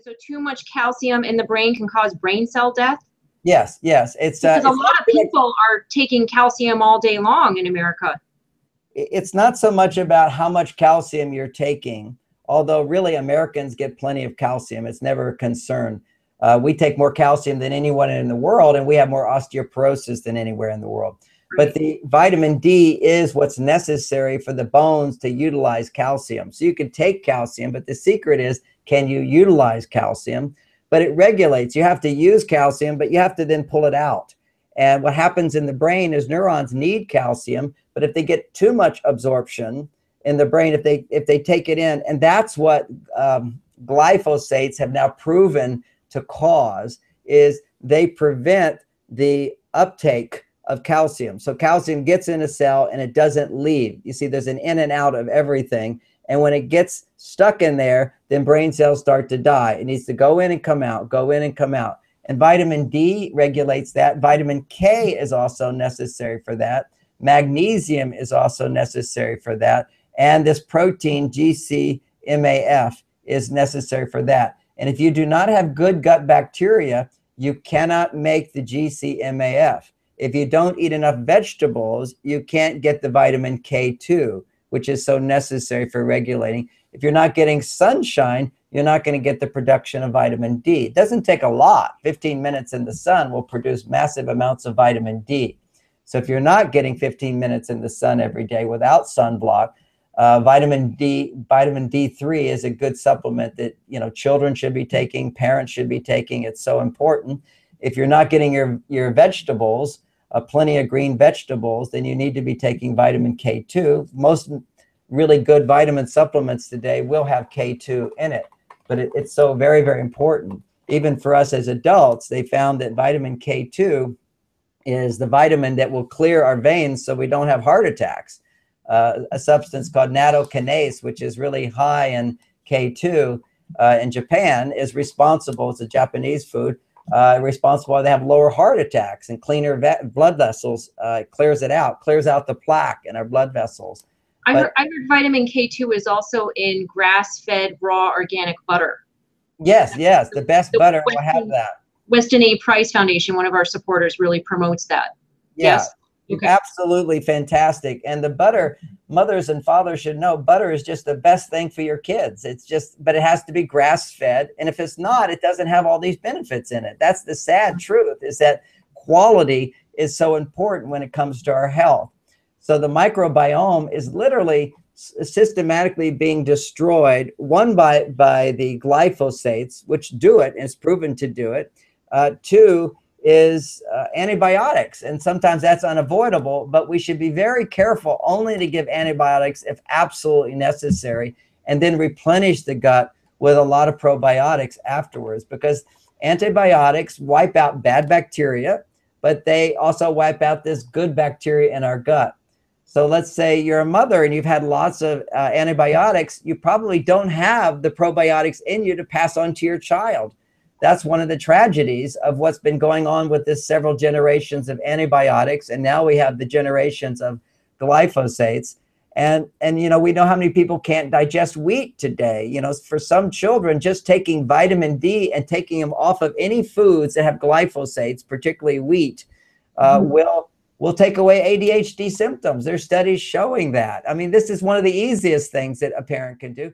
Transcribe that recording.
So too much calcium in the brain can cause brain cell death? Yes, yes. It's because a it's lot of people are taking calcium all day long in America. It's not so much about how much calcium you're taking, although really Americans get plenty of calcium. It's never a concern. We take more calcium than anyone in the world, and we have more osteoporosis than anywhere in the world. Right. But the vitamin D is what's necessary for the bones to utilize calcium. So you can take calcium, but the secret is, can you utilize calcium? But it regulates. You have to use calcium, but you have to then pull it out. And what happens in the brain is neurons need calcium, but if they get too much absorption in the brain, if they take it in, and that's what glyphosates have now proven to cause, is they prevent the uptake of calcium. So calcium gets in a cell and it doesn't leave. You see, there's an in and out of everything. And when it gets stuck in there, then brain cells start to die. It needs to go in and come out, go in and come out. And vitamin D regulates that. Vitamin K is also necessary for that. Magnesium is also necessary for that. And this protein, GCMAF, is necessary for that. And if you do not have good gut bacteria, you cannot make the GCMAF. If you don't eat enough vegetables, you can't get the vitamin K2, which is so necessary for regulating. If you're not getting sunshine, you're not going to get the production of vitamin D. It doesn't take a lot. 15 minutes in the sun will produce massive amounts of vitamin D. So if you're not getting 15 minutes in the sun every day without sunblock, vitamin D3 is a good supplement that, you know, children should be taking, parents should be taking. It's so important. If you're not getting your vegetables, plenty of green vegetables, then you need to be taking vitamin K2. Most really good vitamin supplements today will have K2 in it, but it's so very, very important. Even for us as adults, they found that vitamin K2 is the vitamin that will clear our veins so we don't have heart attacks. A substance called nattokinase, which is really high in K2 in Japan, is responsible, it's a Japanese food, responsible why they have lower heart attacks and cleaner blood vessels. Clears it out, clears out the plaque in our blood vessels. I heard vitamin K2 is also in grass-fed raw organic butter. Yes, yes, the best butter will have that. Weston A. Price Foundation, one of our supporters, really promotes that. Yeah. Yes? Okay. Absolutely fantastic. And the butter, mothers and fathers should know, butter is just the best thing for your kids. It's just, but it has to be grass-fed. And if it's not, it doesn't have all these benefits in it. That's the sad truth, is that quality is so important when it comes to our health. So the microbiome is literally systematically being destroyed, one by the glyphosates, which do it, and it's proven to do it. Two is antibiotics, and sometimes that's unavoidable, but we should be very careful only to give antibiotics if absolutely necessary, and then replenish the gut with a lot of probiotics afterwards, because antibiotics wipe out bad bacteria, but they also wipe out this good bacteria in our gut. So let's say you're a mother and you've had lots of antibiotics, you probably don't have the probiotics in you to pass on to your child. That's one of the tragedies of what's been going on with this several generations of antibiotics. And now we have the generations of glyphosates. And you know, we know how many people can't digest wheat today. You know, for some children, just taking vitamin D and taking them off of any foods that have glyphosates, particularly wheat, will take away ADHD symptoms. There's studies showing that. I mean, this is one of the easiest things that a parent can do.